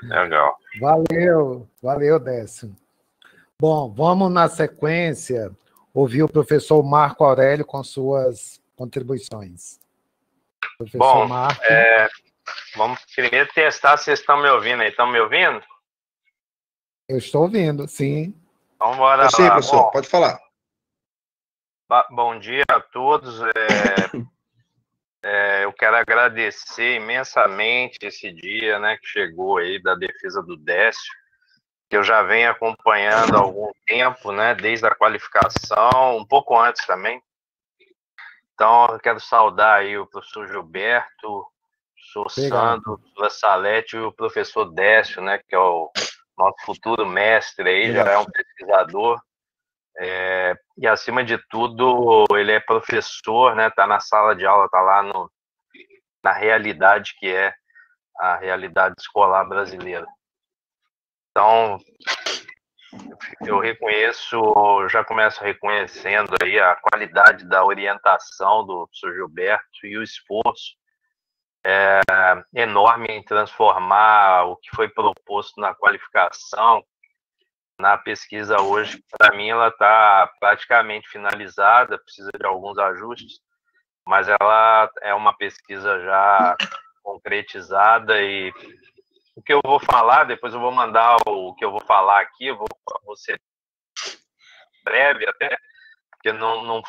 Legal. Valeu, Décio. Bom, vamos na sequência ouvir o professor Marco Aurélio com suas contribuições. Professor Bom, Marco. vamos primeiro testar se vocês estão me ouvindo aí. Estão me ouvindo? Eu estou ouvindo, sim. Então, bora lá. Sim, professor, bom, pode falar. Bom dia a todos. Eu quero agradecer imensamente esse dia, né, que chegou aí da defesa do Décio, que eu já venho acompanhando há algum tempo, né, desde a qualificação, um pouco antes também. Então, eu quero saudar aí o professor Gilberto, o professor Sandro, o professor Salete e o professor Décio, né, que é o nosso futuro mestre aí, já é um pesquisador. E, acima de tudo, ele é professor, né, está na sala de aula, está lá na realidade que é a realidade escolar brasileira. Então, eu já começo reconhecendo aí a qualidade da orientação do professor Gilberto e o esforço enorme em transformar o que foi proposto na qualificação na pesquisa hoje. Para mim, ela está praticamente finalizada, precisa de alguns ajustes, mas ela é uma pesquisa já concretizada e o que eu vou falar, depois eu vou mandar o que eu vou falar aqui, eu vou ser breve até, porque não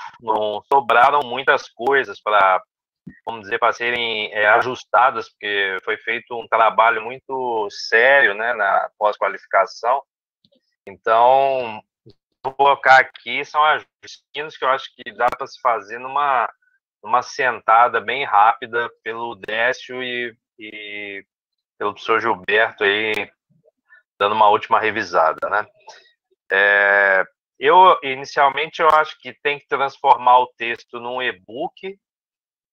sobraram muitas coisas para, vamos dizer, para serem ajustadas, porque foi feito um trabalho muito sério, né, na pós-qualificação. Então, vou colocar aqui, são ajustes que eu acho que dá para se fazer numa sentada bem rápida pelo Décio e pelo professor Gilberto aí, dando uma última revisada, né? Inicialmente, eu acho que tem que transformar o texto num e-book,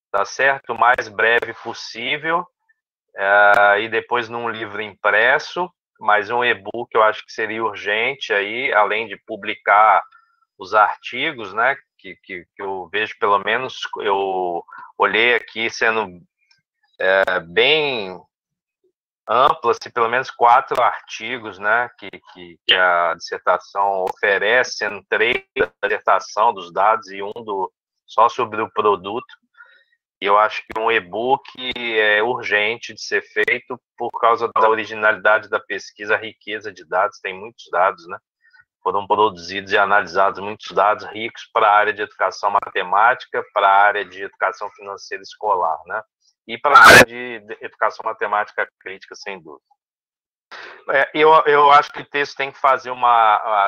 tá certo? O mais breve possível, e depois num livro impresso, mas um e-book eu acho que seria urgente aí, além de publicar os artigos, né? Que eu vejo, pelo menos, eu olhei aqui sendo bem ampla, assim, pelo menos 4 artigos, né, que a dissertação oferece, sendo 3 da dissertação dos dados e só sobre o produto. E eu acho que um e-book é urgente de ser feito por causa da originalidade da pesquisa, a riqueza de dados, tem muitos dados, né? Foram produzidos e analisados muitos dados ricos para a área de educação matemática, para a área de educação financeira escolar, né? E para a área de educação matemática crítica, sem dúvida. Eu acho que o texto tem que fazer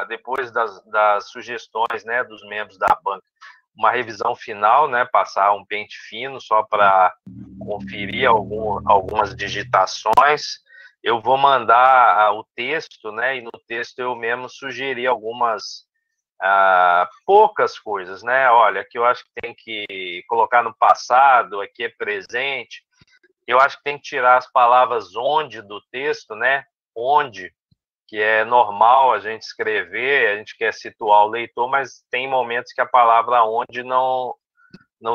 depois das sugestões, né, dos membros da banca, uma revisão final, né, passar um pente fino só para conferir algumas digitações. Eu vou mandar o texto, né, e no texto eu mesmo sugeri algumas poucas coisas, né? Olha, aqui eu acho que tem que colocar no passado, aqui é presente. Eu acho que tem que tirar as palavras onde do texto, né? Onde, que é normal a gente escrever, a gente quer situar o leitor, mas tem momentos que a palavra onde não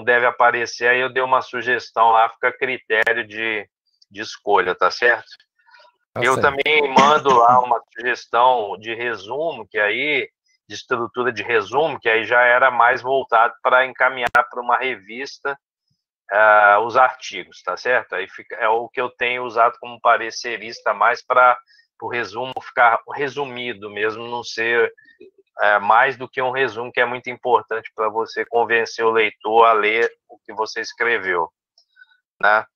deve aparecer. Aí eu dei uma sugestão lá, fica a critério de escolha, tá certo? Eu também mando lá uma sugestão de resumo, que aí, de estrutura de resumo, que aí já era mais voltado para encaminhar para uma revista os artigos, tá certo? Aí é o que eu tenho usado como parecerista mais para o resumo ficar resumido mesmo, não ser mais do que um resumo, que é muito importante para você convencer o leitor a ler o que você escreveu, né?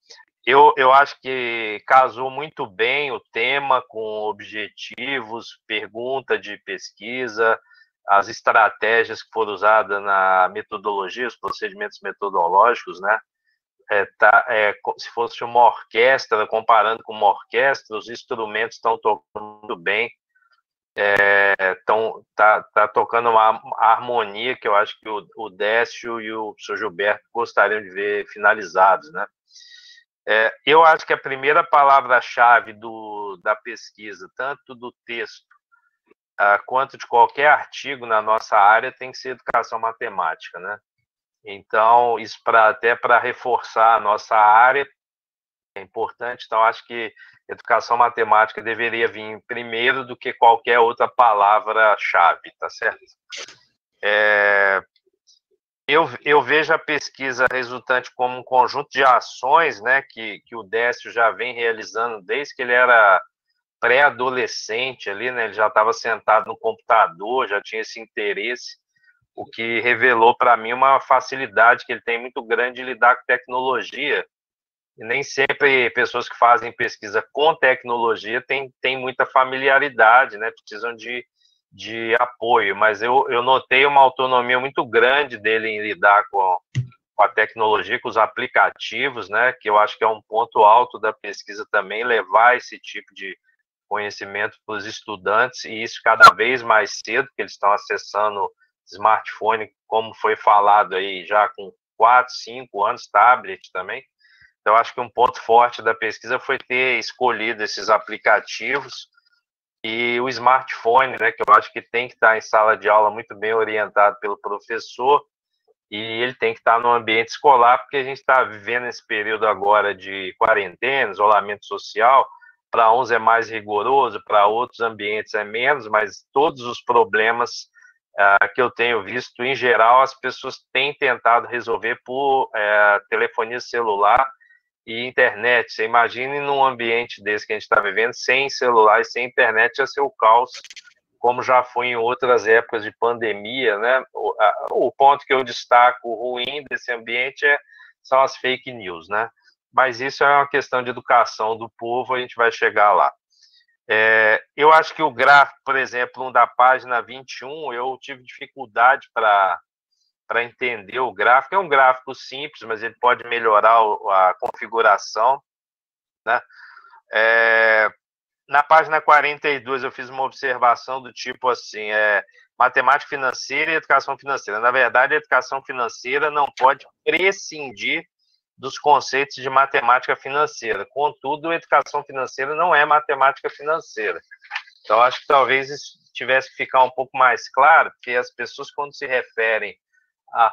Eu acho que casou muito bem o tema com objetivos, pergunta de pesquisa, as estratégias que foram usadas na metodologia, os procedimentos metodológicos, né? Se fosse uma orquestra, comparando com uma orquestra, os instrumentos estão tocando muito bem, tá tocando uma harmonia que eu acho que o Décio e o professor Gilberto gostariam de ver finalizados, né? Eu acho que a primeira palavra-chave da pesquisa, tanto do texto quanto de qualquer artigo na nossa área, tem que ser educação matemática, né? Então, isso até para reforçar a nossa área, é importante, então acho que educação matemática deveria vir primeiro do que qualquer outra palavra-chave, tá certo? Eu vejo a pesquisa resultante como um conjunto de ações, né, que o Décio já vem realizando desde que ele era pré-adolescente ali, né, ele já estava sentado no computador, já tinha esse interesse, o que revelou para mim uma facilidade que ele tem muito grande de lidar com tecnologia. E nem sempre pessoas que fazem pesquisa com tecnologia têm muita familiaridade, né, precisam de apoio, mas eu notei uma autonomia muito grande dele em lidar com a tecnologia, com os aplicativos, né, que eu acho que é um ponto alto da pesquisa também, levar esse tipo de conhecimento para os estudantes, e isso cada vez mais cedo, que eles estão acessando smartphone, como foi falado aí, já com 4, 5 anos, tablet também. Então, acho que um ponto forte da pesquisa foi ter escolhido esses aplicativos e o smartphone, né, que eu acho que tem que estar em sala de aula muito bem orientado pelo professor, e ele tem que estar no ambiente escolar, porque a gente está vivendo esse período agora de quarentena, isolamento social. Para uns é mais rigoroso, para outros ambientes é menos, mas todos os problemas que eu tenho visto, em geral, as pessoas têm tentado resolver por telefonia celular e internet. Você imagine num ambiente desse que a gente está vivendo, sem celular e sem internet, ia ser o caos, como já foi em outras épocas de pandemia, né? O ponto que eu destaco ruim desse ambiente são as fake news, né? Mas isso é uma questão de educação do povo, a gente vai chegar lá. Eu acho que o gráfico, por exemplo, da página 21, eu tive dificuldade para entender o gráfico. É um gráfico simples, mas ele pode melhorar a configuração, né? Na página 42, eu fiz uma observação do tipo assim, matemática financeira e educação financeira. Na verdade, a educação financeira não pode prescindir dos conceitos de matemática financeira. Contudo, a educação financeira não é matemática financeira. Então, acho que talvez isso tivesse que ficar um pouco mais claro, porque as pessoas, quando se referem a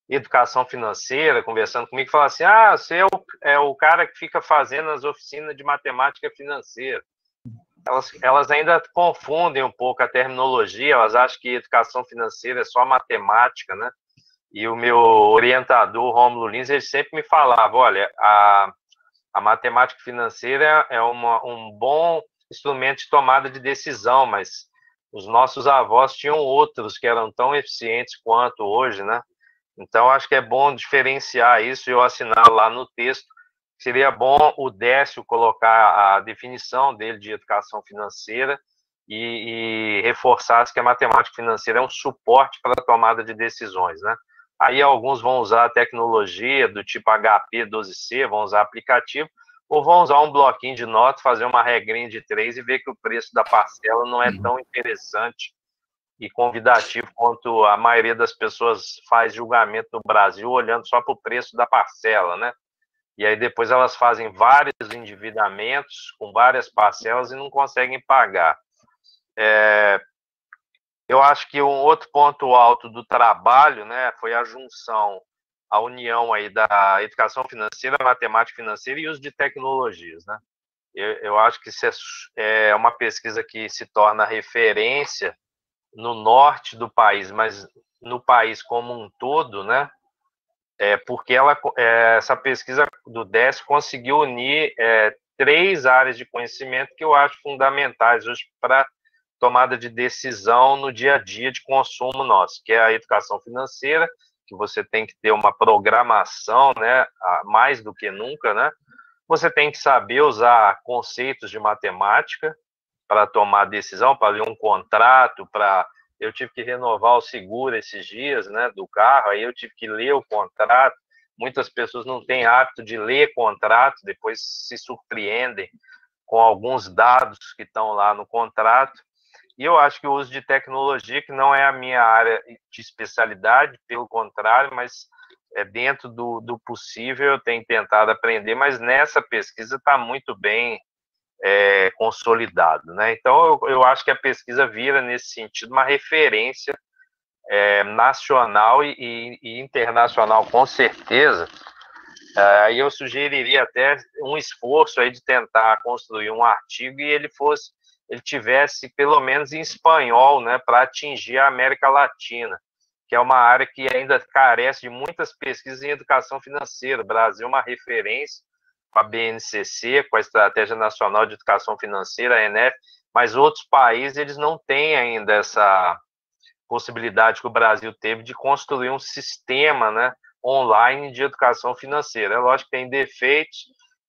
educação financeira, conversando comigo, falam assim, você é o cara que fica fazendo as oficinas de matemática financeira. Elas ainda confundem um pouco a terminologia, elas acham que educação financeira é só matemática, né? E o meu orientador, Rômulo Lins, ele sempre me falava, olha, a matemática financeira é um bom instrumento de tomada de decisão, mas os nossos avós tinham outros que eram tão eficientes quanto hoje, né? Então, acho que é bom diferenciar isso e eu assinar lá no texto. Seria bom o Décio colocar a definição dele de educação financeira e reforçar que a matemática financeira é um suporte para a tomada de decisões, né? Aí alguns vão usar a tecnologia do tipo HP12C, vão usar aplicativo, ou vão usar um bloquinho de notas, fazer uma regrinha de 3 e ver que o preço da parcela não é tão interessante e convidativo quanto a maioria das pessoas faz julgamento no Brasil, olhando só para o preço da parcela, né? E aí depois elas fazem vários endividamentos com várias parcelas e não conseguem pagar. Eu acho que um outro ponto alto do trabalho, né, foi a junção, a união aí da educação financeira, matemática financeira e uso de tecnologias, né? Eu acho que isso é uma pesquisa que se torna referência no norte do país, mas no país como um todo, né? Porque essa pesquisa do Décio conseguiu unir 3 áreas de conhecimento que eu acho fundamentais hoje para tomada de decisão no dia a dia de consumo nosso, que é a educação financeira, que você tem que ter uma programação, né, mais do que nunca, né? Você tem que saber usar conceitos de matemática para tomar decisão, para ler um contrato, eu tive que renovar o seguro esses dias, né, do carro, aí eu tive que ler o contrato. Muitas pessoas não têm hábito de ler contrato, depois se surpreendem com alguns dados que estão lá no contrato. E eu acho que o uso de tecnologia, que não é a minha área de especialidade, pelo contrário, mas dentro do possível eu tenho tentado aprender, mas nessa pesquisa está muito bem consolidado, né? Então eu acho que a pesquisa vira, nesse sentido, uma referência nacional e internacional, com certeza, Aí eu sugeriria até um esforço aí de tentar construir um artigo e ele tivesse pelo menos em espanhol, né, para atingir a América Latina, que é uma área que ainda carece de muitas pesquisas em educação financeira. O Brasil é uma referência com a BNCC, com a Estratégia Nacional de Educação Financeira, a ENEF, mas outros países eles não têm ainda essa possibilidade que o Brasil teve de construir um sistema, né, online de educação financeira. É lógico que tem defeitos,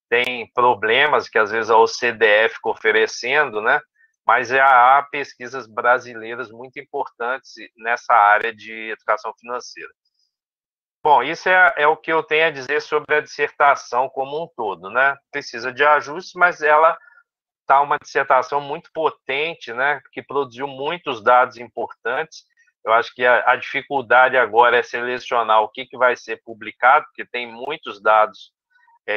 tem problemas que às vezes a OCDE fica oferecendo, né, mas há pesquisas brasileiras muito importantes nessa área de educação financeira. Bom, isso é o que eu tenho a dizer sobre a dissertação como um todo, né? Precisa de ajustes, mas ela está uma dissertação muito potente, né? Que produziu muitos dados importantes. Eu acho que a dificuldade agora é selecionar o que vai ser publicado, porque tem muitos dados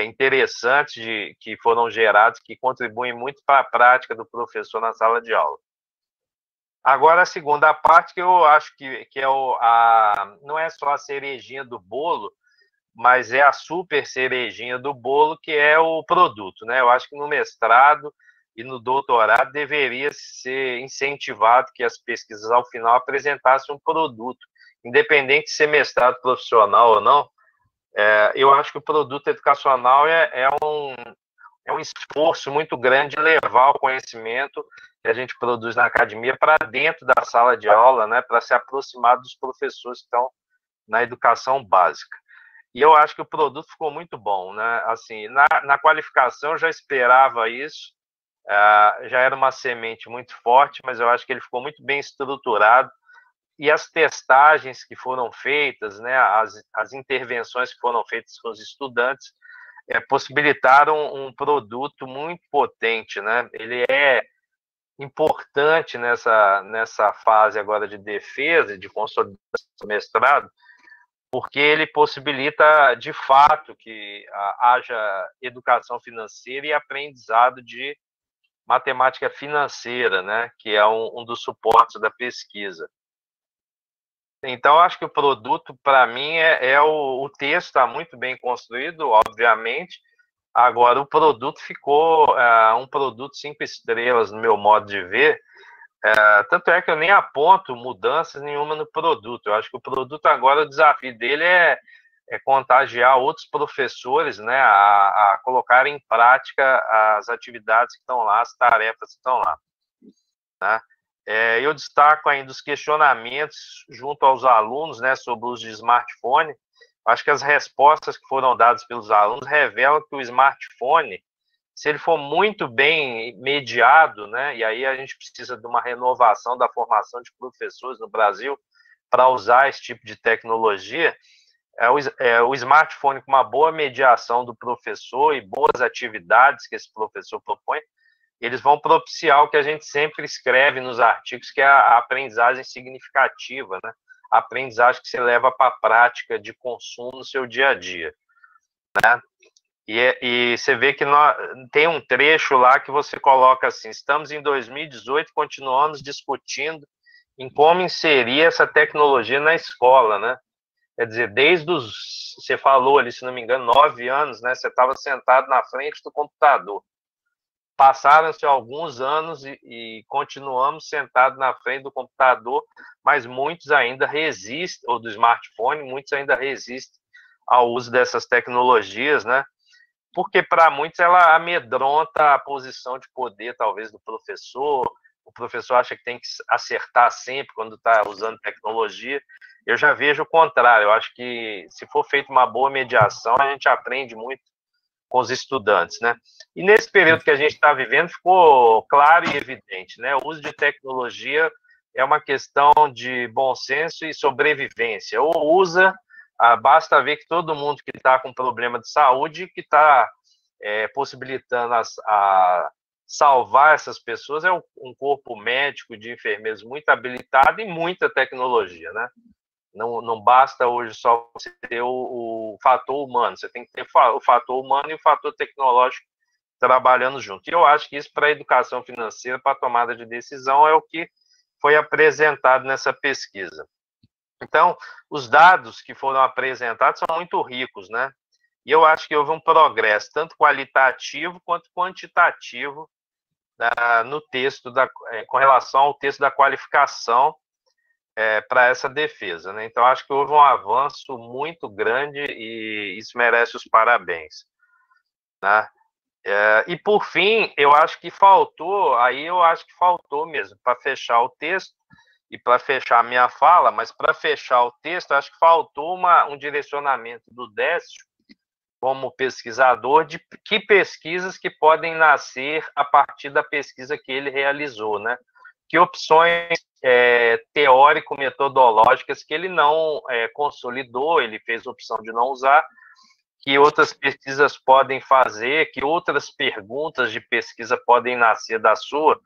interessantes que foram gerados, que contribuem muito para a prática do professor na sala de aula. Agora, a segunda parte, que eu acho que não é só a cerejinha do bolo, mas é a super cerejinha do bolo, que é o produto, né? Eu acho que no mestrado e no doutorado deveria ser incentivado que as pesquisas, ao final, apresentassem um produto, independente de ser mestrado profissional ou não. Eu acho que o produto educacional é um esforço muito grande de levar o conhecimento que a gente produz na academia para dentro da sala de aula, né, para se aproximar dos professores que estão na educação básica. E eu acho que o produto ficou muito bom, né? Assim, na qualificação eu já esperava isso, já era uma semente muito forte, mas eu acho que ele ficou muito bem estruturado, e as testagens que foram feitas, né, as intervenções que foram feitas com os estudantes, possibilitaram um produto muito potente, né? Ele é importante nessa fase agora de defesa, de consolidação do mestrado, porque ele possibilita, de fato, que haja educação financeira e aprendizado de matemática financeira, né? Que é um dos suportes da pesquisa. Então, acho que o produto, para mim, o texto está muito bem construído, obviamente. Agora, o produto ficou um produto 5 estrelas, no meu modo de ver. Tanto é que eu nem aponto mudanças nenhuma no produto. Eu acho que o produto agora, o desafio dele é contagiar outros professores, né, a colocar em prática as atividades que estão lá, as tarefas que estão lá, né? Eu destaco ainda os questionamentos junto aos alunos, né, sobre o uso de smartphone. Acho que as respostas que foram dadas pelos alunos revelam que o smartphone, se ele for muito bem mediado, né, e aí a gente precisa de uma renovação da formação de professores no Brasil para usar esse tipo de tecnologia, o smartphone com uma boa mediação do professor e boas atividades que esse professor propõe, eles vão propiciar o que a gente sempre escreve nos artigos, que é a aprendizagem significativa, né? A aprendizagem que você leva para a prática de consumo no seu dia a dia, né? E você vê que tem um trecho lá que você coloca assim: estamos em 2018, continuamos discutindo em como inserir essa tecnologia na escola, né? Quer dizer, você falou ali, se não me engano, 9 anos, né? Você estava sentado na frente do computador. Passaram-se alguns anos e continuamos sentados na frente do computador, mas muitos ainda resistem, ou do smartphone, muitos ainda resistem ao uso dessas tecnologias, né? Porque para muitos ela amedronta a posição de poder, talvez, do professor. O professor acha que tem que acertar sempre quando está usando tecnologia. Eu já vejo o contrário. Eu acho que, se for feita uma boa mediação, a gente aprende muito com os estudantes, né? E nesse período que a gente está vivendo, ficou claro e evidente, né? O uso de tecnologia é uma questão de bom senso e sobrevivência. Ou usa, basta ver que todo mundo que está com problema de saúde, que está possibilitando a salvar essas pessoas, é um corpo médico de enfermeiros muito habilitado e muita tecnologia, né? Não basta hoje só você ter o fator humano, você tem que ter o fator humano e o fator tecnológico trabalhando junto. E eu acho que isso, para a educação financeira, para a tomada de decisão, é o que foi apresentado nessa pesquisa. Então, os dados que foram apresentados são muito ricos, né? E eu acho que houve um progresso, tanto qualitativo quanto quantitativo, no texto, com relação ao texto da qualificação para essa defesa, né? Então, acho que houve um avanço muito grande e isso merece os parabéns, né? E, por fim, eu acho que faltou mesmo, para fechar o texto e para fechar a minha fala, mas para fechar o texto, acho que faltou um direcionamento do Décio, como pesquisador, de que pesquisas que podem nascer a partir da pesquisa que ele realizou, né? Que opções teórico-metodológicas que ele não consolidou, ele fez a opção de não usar, que outras pesquisas podem fazer, que outras perguntas de pesquisa podem nascer da sua,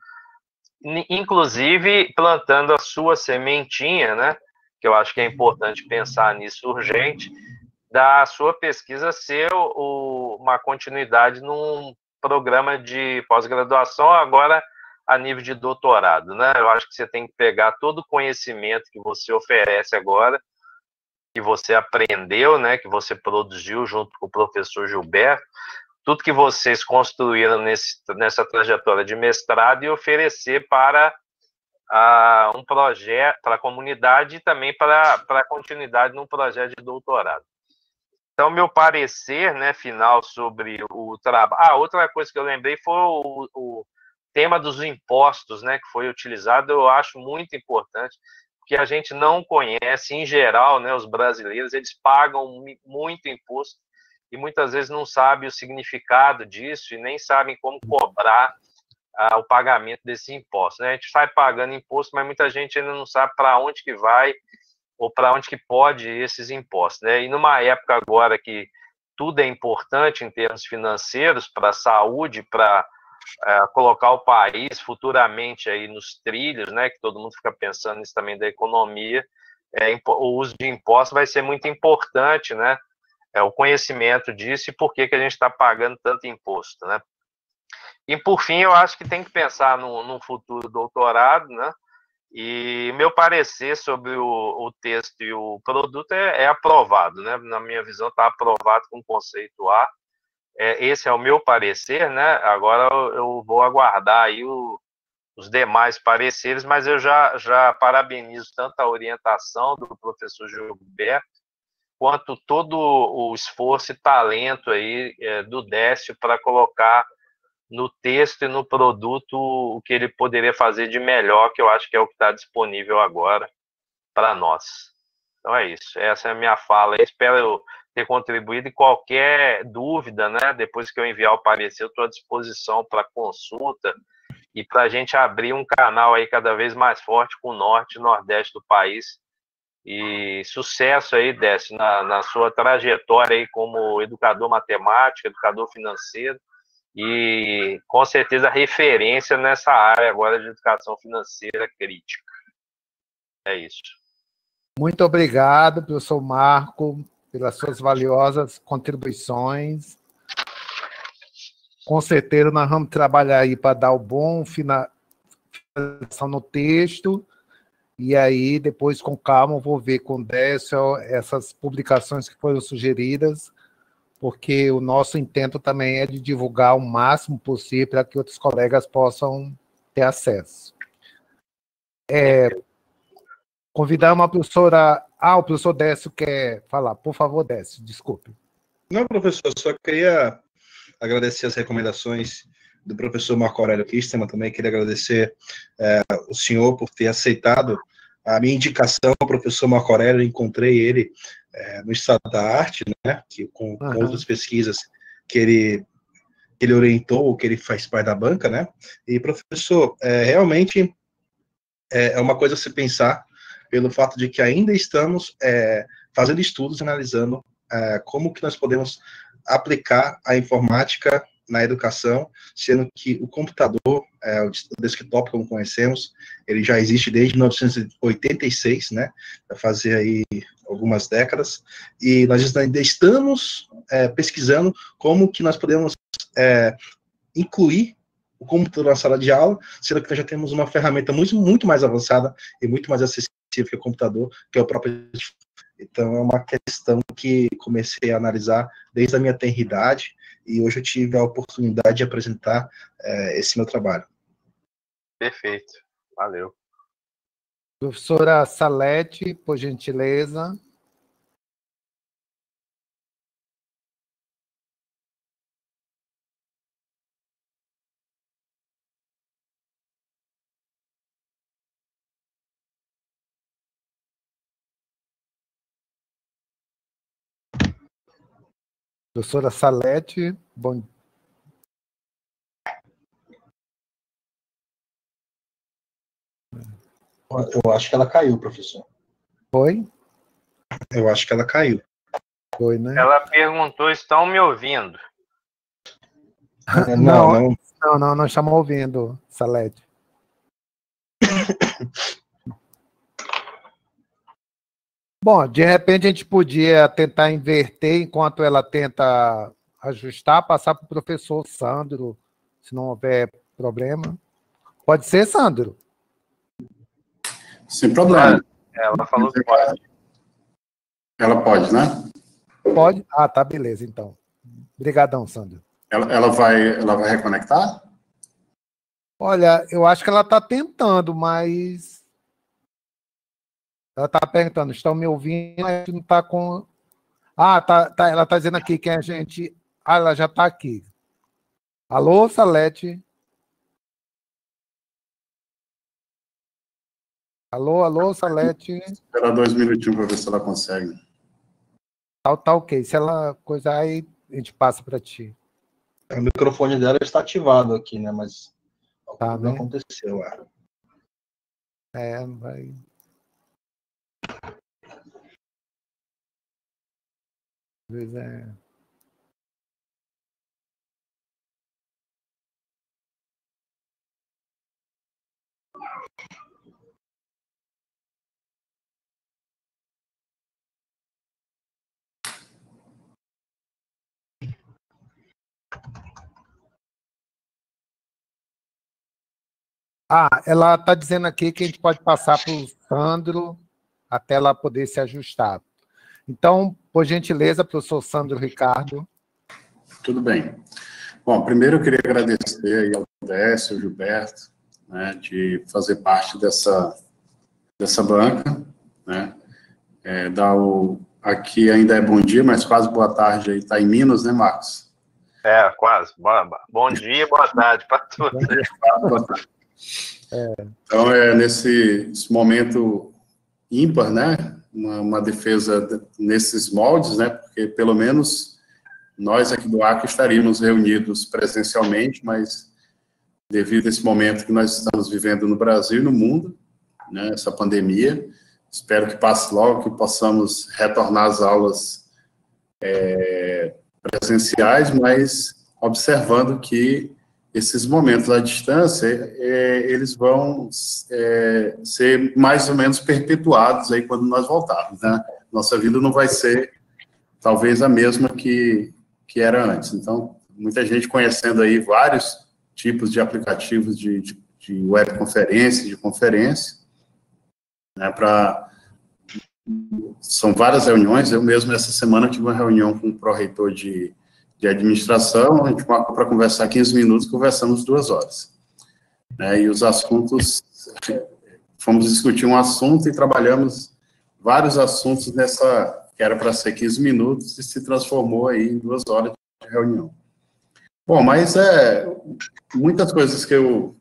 inclusive plantando a sua sementinha, né? Que eu acho que é importante pensar nisso urgente, da sua pesquisa ser uma continuidade num programa de pós-graduação, agora a nível de doutorado, né? Eu acho que você tem que pegar todo o conhecimento que você oferece agora, que você aprendeu, né, que você produziu junto com o professor Gilberto, tudo que vocês construíram nessa trajetória de mestrado e oferecer para um projeto, para a comunidade e também para a continuidade num projeto de doutorado. Então, meu parecer, né, final sobre o trabalho... outra coisa que eu lembrei foi o tema dos impostos, né, que foi utilizado, eu acho muito importante, porque a gente não conhece, em geral, né, os brasileiros, eles pagam muito imposto e muitas vezes não sabem o significado disso e nem sabem como cobrar o pagamento desse imposto, né? A gente sai pagando imposto, mas muita gente ainda não sabe para onde que vai ou para onde que pode ir esses impostos, né? E numa época agora que tudo é importante em termos financeiros, para a saúde, para colocar o país futuramente aí nos trilhos, né? Que todo mundo fica pensando nisso também da economia, o uso de impostos vai ser muito importante, né? O conhecimento disso e por que a gente está pagando tanto imposto, né? E, por fim, eu acho que tem que pensar num futuro doutorado, né? E meu parecer sobre o texto e o produto é aprovado, né? Na minha visão, está aprovado com conceito A. Esse é o meu parecer, né? Agora eu vou aguardar aí os demais pareceres, mas eu já parabenizo tanto a orientação do professor Gilberto, quanto todo o esforço e talento aí do Décio para colocar no texto e no produto o que ele poderia fazer de melhor, que eu acho que é o que está disponível agora para nós. Então é isso, essa é a minha fala. Eu espero ter contribuído, e qualquer dúvida, né, depois que eu enviar o parecer, eu estou à disposição para consulta e para a gente abrir um canal aí cada vez mais forte com o norte e nordeste do país. E sucesso aí, Décio, na sua trajetória aí como educador matemático, educador financeiro, e com certeza referência nessa área agora de educação financeira crítica. É isso. Muito obrigado, professor Marco, pelas suas valiosas contribuições. Com certeza nós vamos trabalhar aí para dar o bom finalização no texto, e aí depois com calma eu vou ver com o Décio essas publicações que foram sugeridas, porque o nosso intento também é de divulgar o máximo possível para que outros colegas possam ter acesso. Convidar uma professora... o professor Décio quer falar. Por favor, Décio, desculpe. Não, professor, só queria agradecer as recomendações do professor Marco Aurélio Kisterman, também queria agradecer o senhor por ter aceitado a minha indicação ao professor Marco Aurélio. Encontrei ele no Estado da Arte, né, com outras pesquisas que ele orientou, que ele faz parte da banca, né, e professor, realmente é uma coisa a se pensar, pelo fato de que ainda estamos fazendo estudos, analisando como que nós podemos aplicar a informática na educação, sendo que o computador, o desktop, como conhecemos, ele já existe desde 1986, né, vai fazer aí algumas décadas, e nós ainda estamos pesquisando como que nós podemos incluir o computador na sala de aula, sendo que nós já temos uma ferramenta muito mais avançada e muito mais acessível que o computador, que é o próprio. Então, é uma questão que comecei a analisar desde a minha tenridade, e hoje eu tive a oportunidade de apresentar esse meu trabalho. Perfeito. Valeu. Professora Salete, por gentileza. Professora Salete, bom. Eu acho que ela caiu, professor. Foi? Eu acho que ela caiu. Foi, né? Ela perguntou, estão me ouvindo? Não estamos ouvindo, Salete. Bom, de repente a gente podia tentar inverter enquanto ela tenta ajustar, passar para o professor Sandro, se não houver problema. Pode ser, Sandro? Sem problema. Ela falou que pode. Ela pode, né? Pode? Ah, tá, beleza, então. Obrigadão, Sandro. Ela vai reconectar? Olha, eu acho que ela está tentando, mas... Ela está perguntando, estão me ouvindo? A gente não está com... Ah, ela está dizendo aqui que a gente... Ah, ela já está aqui. Alô, Salete? Alô, Salete? Espera 2 minutinhos para ver se ela consegue. Tá ok. Se ela coisar aí, a gente passa para ti. O microfone dela está ativado aqui, né? Mas Tá, não né? aconteceu. Vai... Pois é. Ah, ela está dizendo aqui que a gente pode passar para o Sandro até ela poder se ajustar. Então, por gentileza, professor Sandro Ricardo. Tudo bem. Bom, primeiro eu queria agradecer aí ao Décio, ao Gilberto, né, de fazer parte dessa banca, né, aqui ainda é bom dia, mas quase boa tarde aí, está em Minas, né, Marcos? Quase. Bom dia, boa tarde para todos. Boa tarde. Então, nesse momento ímpar, né, uma defesa nesses moldes, né, porque pelo menos nós aqui do Acre estaríamos reunidos presencialmente, mas devido a esse momento que nós estamos vivendo no Brasil e no mundo, né, essa pandemia, espero que passe logo, que possamos retornar às aulas presenciais, mas observando que esses momentos à distância, eles vão ser mais ou menos perpetuados aí quando nós voltarmos, né? Nossa vida não vai ser, talvez, a mesma que era antes. Então, muita gente conhecendo aí vários tipos de aplicativos de webconferência, de conferência, né? São várias reuniões. Eu mesmo, essa semana, tive uma reunião com o pró-reitor de administração, a gente marcou para conversar 15 minutos, conversamos 2 horas. Né, e os assuntos, fomos discutir um assunto e trabalhamos vários assuntos que era para ser 15 minutos, e se transformou aí em 2 horas de reunião. Bom, mas muitas coisas que eu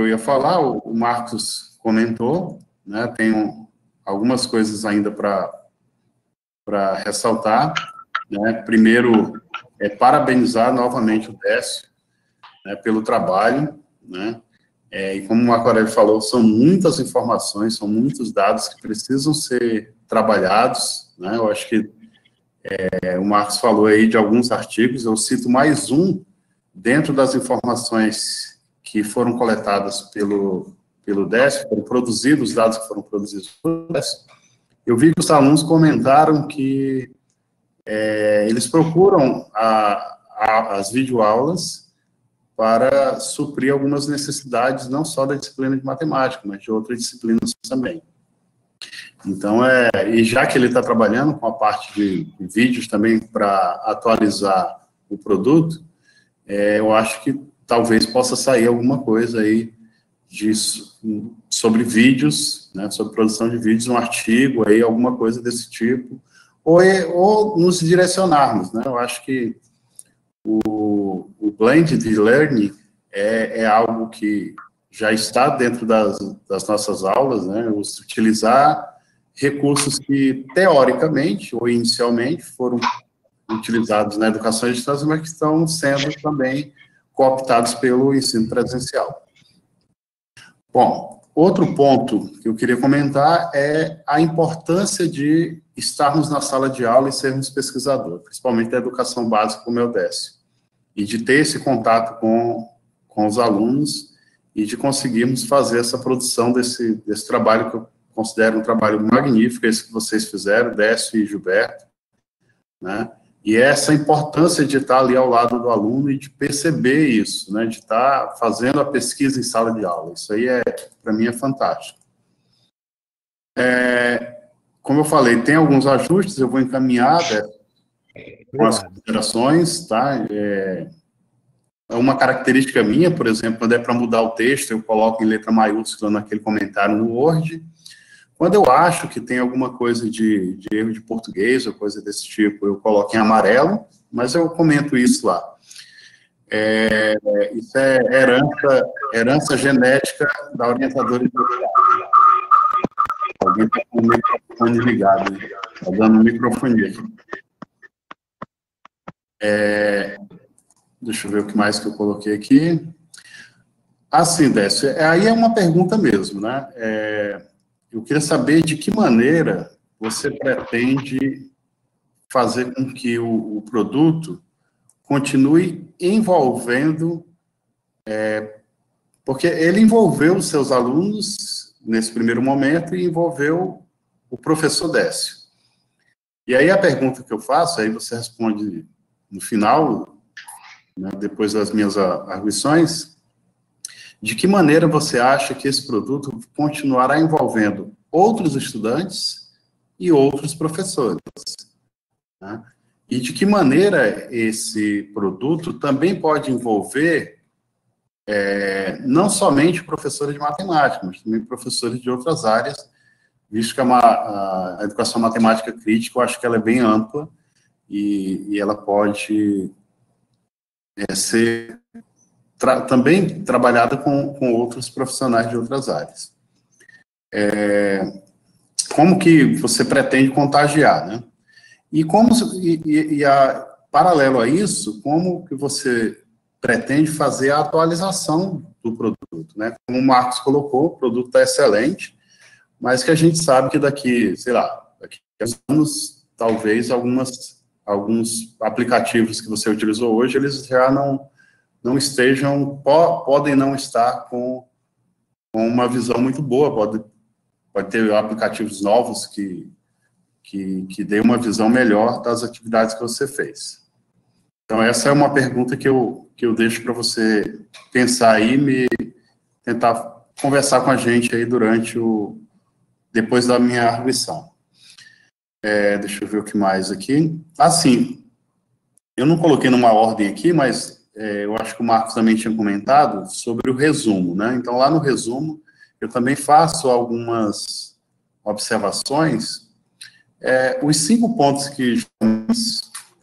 ia falar, o Marcos comentou, né, tenho algumas coisas ainda para ressaltar, né. Primeiro, parabenizar novamente o Décio, né, pelo trabalho, né, e como o Marco Aurélio falou, são muitas informações, são muitos dados que precisam ser trabalhados, né. Eu acho que o Marcos falou aí de alguns artigos, eu cito mais um dentro das informações que foram coletadas pelo Décio, foram produzidos, os dados que foram produzidos pelo Décio. Eu vi que os alunos comentaram que eles procuram as videoaulas para suprir algumas necessidades, não só da disciplina de matemática, mas de outras disciplinas também. Então, e já que ele está trabalhando com a parte de vídeos também para atualizar o produto, eu acho que talvez possa sair alguma coisa aí sobre vídeos, né, sobre produção de vídeos, um artigo aí, alguma coisa desse tipo, ou nos direcionarmos, né? Eu acho que o blended learning é algo que já está dentro das nossas aulas, né? Utilizar recursos que, teoricamente, ou inicialmente, foram utilizados na educação à distância, mas que estão sendo também cooptados pelo ensino presencial. Bom, outro ponto que eu queria comentar é a importância de estarmos na sala de aula e sermos pesquisador, principalmente da educação básica, como é o Décio, e de ter esse contato com os alunos e de conseguirmos fazer essa produção desse trabalho que eu considero um trabalho magnífico, esse que vocês fizeram, Décio e Gilberto, né? E essa importância de estar ali ao lado do aluno e de perceber isso, né? De estar fazendo a pesquisa em sala de aula. Isso aí, para mim, é fantástico. Como eu falei, tem alguns ajustes, eu vou encaminhar com as considerações, tá? Uma característica minha, por exemplo, quando é para mudar o texto, eu coloco em letra maiúscula naquele comentário no Word. Quando eu acho que tem alguma coisa de erro de português ou coisa desse tipo, eu coloco em amarelo, mas eu comento isso lá. Isso é herança genética da orientadora editorial. Alguém está com o microfone ligado, está dando um microfone aqui. Deixa eu ver o que mais que eu coloquei aqui. Assim, Décio, aí é uma pergunta mesmo, né? Eu queria saber de que maneira você pretende fazer com que o produto continue envolvendo, porque ele envolveu os seus alunos nesse primeiro momento e envolveu o professor Décio. E aí a pergunta que eu faço, aí você responde no final, né, depois das minhas arguições, de que maneira você acha que esse produto continuará envolvendo outros estudantes e outros professores, né? E de que maneira esse produto também pode envolver não somente professores de matemática, mas também professores de outras áreas, visto que a educação matemática crítica, eu acho que ela é bem ampla e ela pode ser também trabalhada com outros profissionais de outras áreas. Como que você pretende contagiar, né? E paralelo a isso, como que você pretende fazer a atualização do produto, né? Como o Marcos colocou, o produto está excelente, mas que a gente sabe que daqui, sei lá, daqui a anos, talvez alguns aplicativos que você utilizou hoje, eles já não estejam, podem não estar com uma visão muito boa, pode ter aplicativos novos que dê uma visão melhor das atividades que você fez. Então, essa é uma pergunta que eu deixo para você pensar aí, tentar conversar com a gente aí depois da minha arguição. Deixa eu ver o que mais aqui. Assim, eu não coloquei numa ordem aqui, mas eu acho que o Marcos também tinha comentado sobre o resumo, né? Então, lá no resumo, eu também faço algumas observações. Os 5 pontos que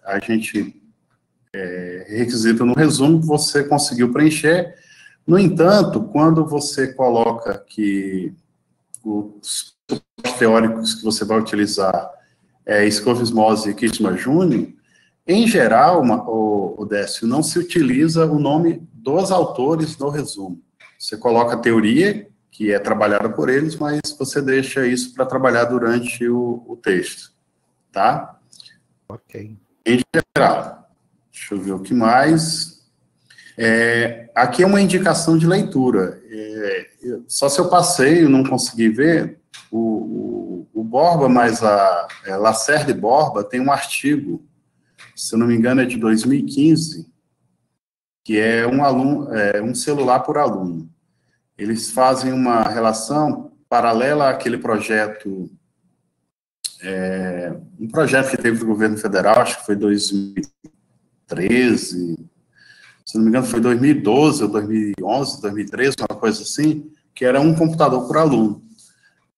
a gente requisita no resumo, você conseguiu preencher. No entanto, quando você coloca que os teóricos que você vai utilizar Scoville-Mose e Kishima-Júnior, em geral, o Décio, não se utiliza o nome dos autores no resumo. Você coloca a teoria, que é trabalhada por eles, mas você deixa isso para trabalhar durante o texto, tá? Ok. Em geral, deixa eu ver o que mais. Aqui é uma indicação de leitura. Só se eu passei, eu não consegui ver, o Borba, mas a Lacerda e Borba tem um artigo, se eu não me engano, é de 2015, que é um celular por aluno. Eles fazem uma relação paralela àquele projeto um projeto que teve do governo federal, acho que foi 2013, se não me engano foi 2012 ou 2011, 2013, uma coisa assim, que era um computador por aluno,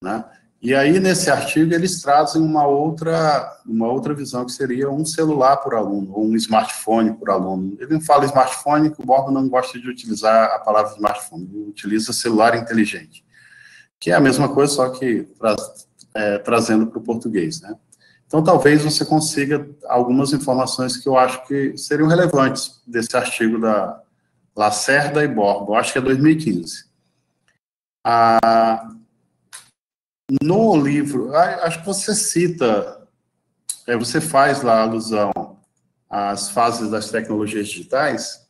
né? E aí, nesse artigo, eles trazem uma outra visão, que seria um celular por aluno, ou um smartphone por aluno. Ele não fala smartphone, que o Borba não gosta de utilizar a palavra smartphone, ele utiliza celular inteligente, que é a mesma coisa, só que trazendo para o português, né? Então, talvez você consiga algumas informações que eu acho que seriam relevantes desse artigo da Lacerda e Borba, eu acho que é 2015. No livro, acho que você cita, você faz lá alusão às fases das tecnologias digitais,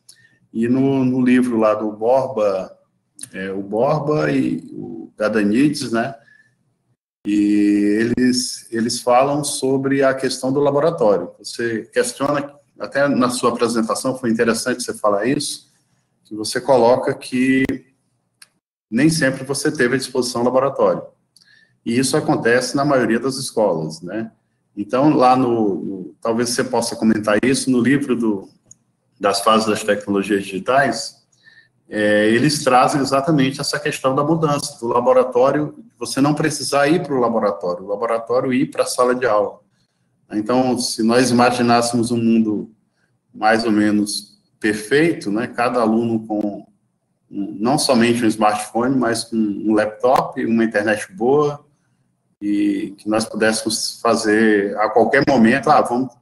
e no livro lá do Borba, o Borba e o Gadanidis, né, e eles falam sobre a questão do laboratório. Você questiona, até na sua apresentação foi interessante você falar isso, que você coloca que nem sempre você teve à disposição laboratório. E isso acontece na maioria das escolas, né? Então, lá talvez você possa comentar isso, no livro das fases das tecnologias digitais, eles trazem exatamente essa questão da mudança, do laboratório, você não precisar ir para o laboratório ir para a sala de aula. Então, se nós imaginássemos um mundo mais ou menos perfeito, né, cada aluno com não somente um smartphone, mas com um laptop, uma internet boa, e que nós pudéssemos fazer a qualquer momento, vamos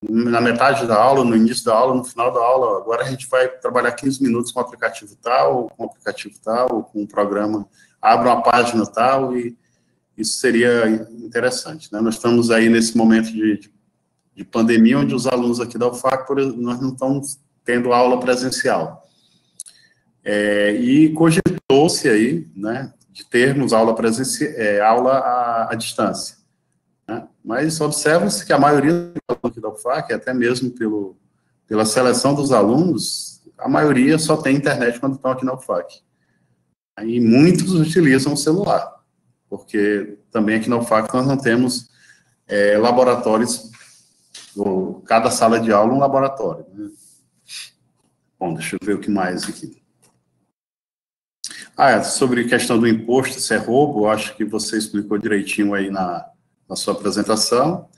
na metade da aula, no início da aula, no final da aula, agora a gente vai trabalhar 15 minutos com o aplicativo tal, ou com um programa, abre uma página tal, e isso seria interessante, né? Nós estamos aí nesse momento de pandemia, onde os alunos aqui da UFAC, nós não estamos tendo aula presencial. E cogitou-se aí, né, de termos aula à distância, né? Mas observa-se que a maioria dos alunos aqui da UFAC, até mesmo pela seleção dos alunos, a maioria só tem internet quando estão aqui na UFAC. E muitos utilizam o celular, porque também aqui na UFAC nós não temos laboratórios, cada sala de aula um laboratório, né? Bom, deixa eu ver o que mais aqui. Sobre a questão do imposto, se é roubo, eu acho que você explicou direitinho aí na sua apresentação.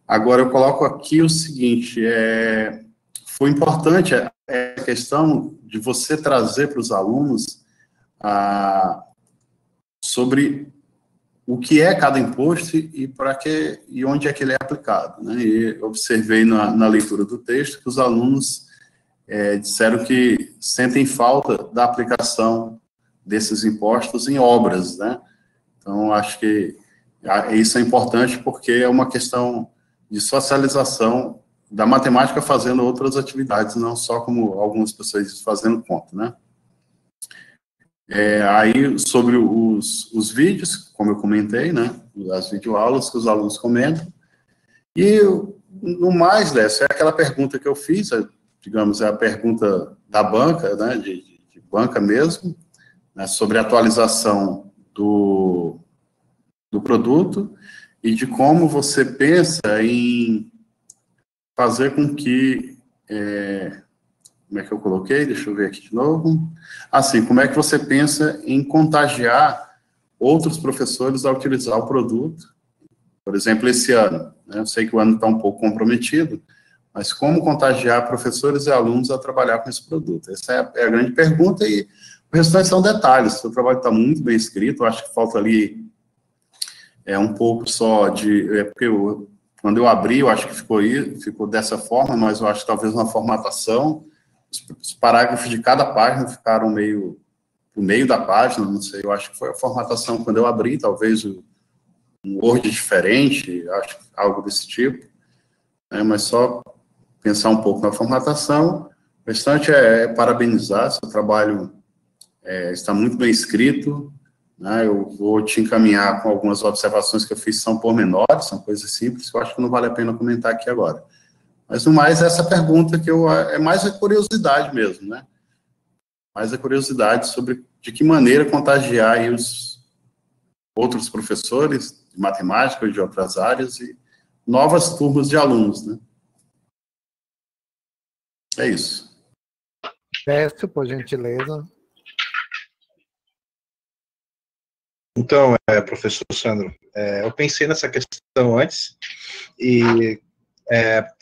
Agora, eu coloco aqui o seguinte, foi importante a questão de você trazer para os alunos sobre o que é cada imposto e onde é que ele é aplicado, né? E eu observei na leitura do texto que os alunos disseram que sentem falta da aplicação desses impostos em obras, né? Então, acho que isso é importante porque é uma questão de socialização da matemática fazendo outras atividades, não só como algumas pessoas dizem, fazendo conta, né? Aí, sobre os vídeos, como eu comentei, né? As videoaulas que os alunos comentam. E, no mais, Lécio, é aquela pergunta que eu fiz, digamos, é a pergunta da banca, né? De banca mesmo, né, sobre a atualização do produto e de como você pensa em fazer com que... como é que eu coloquei? Deixa eu ver aqui de novo. Assim, como é que você pensa em contagiar outros professores a utilizar o produto? Por exemplo, esse ano, né, eu sei que o ano está um pouco comprometido, mas como contagiar professores e alunos a trabalhar com esse produto? Essa é a grande pergunta e o restante são detalhes. O seu trabalho está muito bem escrito, eu acho que falta ali um pouco só porque quando eu abri, eu acho que ficou dessa forma, mas eu acho que talvez uma formatação, os parágrafos de cada página ficaram no meio da página, não sei, eu acho que foi a formatação quando eu abri, talvez um Word diferente, acho que algo desse tipo, né, mas só pensar um pouco na formatação. O restante é parabenizar, seu trabalho está muito bem escrito, né? Eu vou te encaminhar com algumas observações que eu fiz, são pormenores, são coisas simples, que eu acho que não vale a pena comentar aqui agora. Mas, no mais, essa pergunta que é mais a curiosidade mesmo, né? Mais a curiosidade sobre de que maneira contagiar aí os outros professores de matemática ou de outras áreas, e novas turmas de alunos, né? É isso. Décio, por gentileza. Então, professor Sandro, eu pensei nessa questão antes, e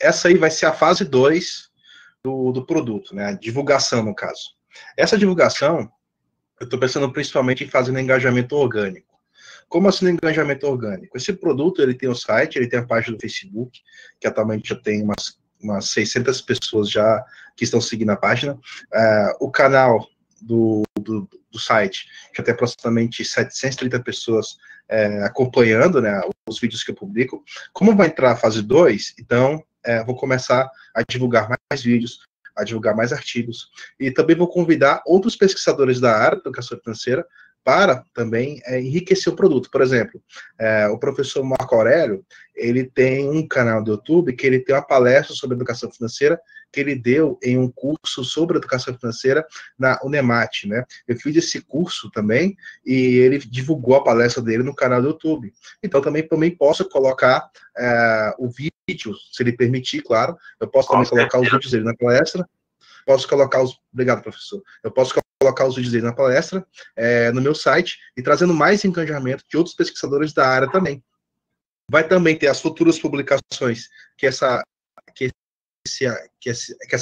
essa aí vai ser a fase 2 do produto, né? A divulgação, no caso. Essa divulgação, eu estou pensando principalmente em fazer no engajamento orgânico. Como assim no engajamento orgânico? Esse produto, ele tem um site, ele tem a página do Facebook, que atualmente já tem umas 600 pessoas já que estão seguindo a página. O canal do site, já tem aproximadamente 730 pessoas acompanhando, né, os vídeos que eu publico. Como vai entrar a fase 2, então vou começar a divulgar mais vídeos, a divulgar mais artigos, e também vou convidar outros pesquisadores da área de educação financeira para também enriquecer o produto. Por exemplo, o professor Marco Aurélio, ele tem um canal do YouTube que ele tem uma palestra sobre educação financeira que ele deu em um curso sobre educação financeira na Unemat, né? Eu fiz esse curso também e ele divulgou a palestra dele no canal do YouTube. Então, também posso colocar o vídeo, se ele permitir, claro. Eu posso também colocar os vídeos dele na palestra. Posso colocar os... Obrigado, professor. Eu posso colocar os vídeos dele na palestra, no meu site, e trazendo mais engajamento de outros pesquisadores da área também. Vai também ter as futuras publicações que essa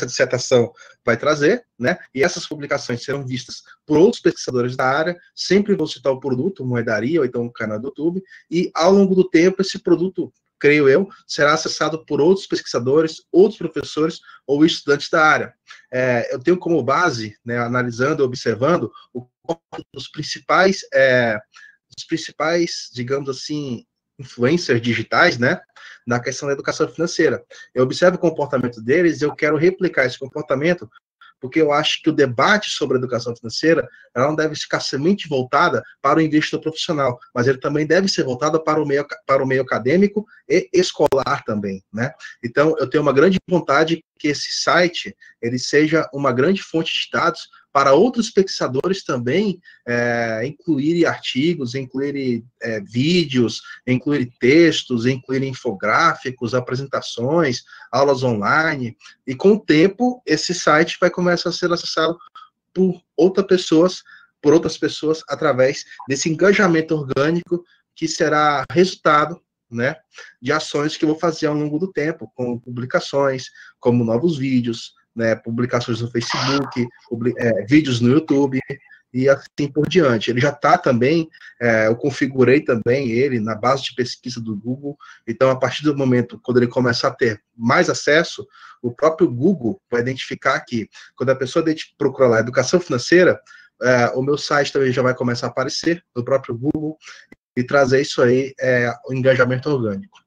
dissertação vai trazer, né? E essas publicações serão vistas por outros pesquisadores da área. Sempre vou citar o produto, Moedaria, ou então o canal do YouTube, e ao longo do tempo esse produto, creio eu, será acessado por outros pesquisadores, outros professores ou estudantes da área. Eu tenho como base, né, analisando e observando, os principais, digamos assim, influencers digitais, né, na questão da educação financeira. Eu observo o comportamento deles e eu quero replicar esse comportamento, porque eu acho que o debate sobre a educação financeira, ela não deve ficar somente voltada para o investidor profissional, mas ele também deve ser voltado para o meio acadêmico e escolar também, né? Então, eu tenho uma grande vontade que esse site, ele seja uma grande fonte de dados para outros pesquisadores também incluírem artigos, incluírem vídeos, incluírem textos, incluírem infográficos, apresentações, aulas online, e com o tempo esse site vai começar a ser acessado por outras pessoas através desse engajamento orgânico que será resultado, né, de ações que eu vou fazer ao longo do tempo, como publicações, como novos vídeos, né, publicações no Facebook, vídeos no YouTube e assim por diante. Ele já está também, eu configurei também ele na base de pesquisa do Google, então a partir do momento, quando ele começar a ter mais acesso, o próprio Google vai identificar que, quando a pessoa procurar lá educação financeira, o meu site também já vai começar a aparecer no próprio Google e trazer isso aí, o engajamento orgânico.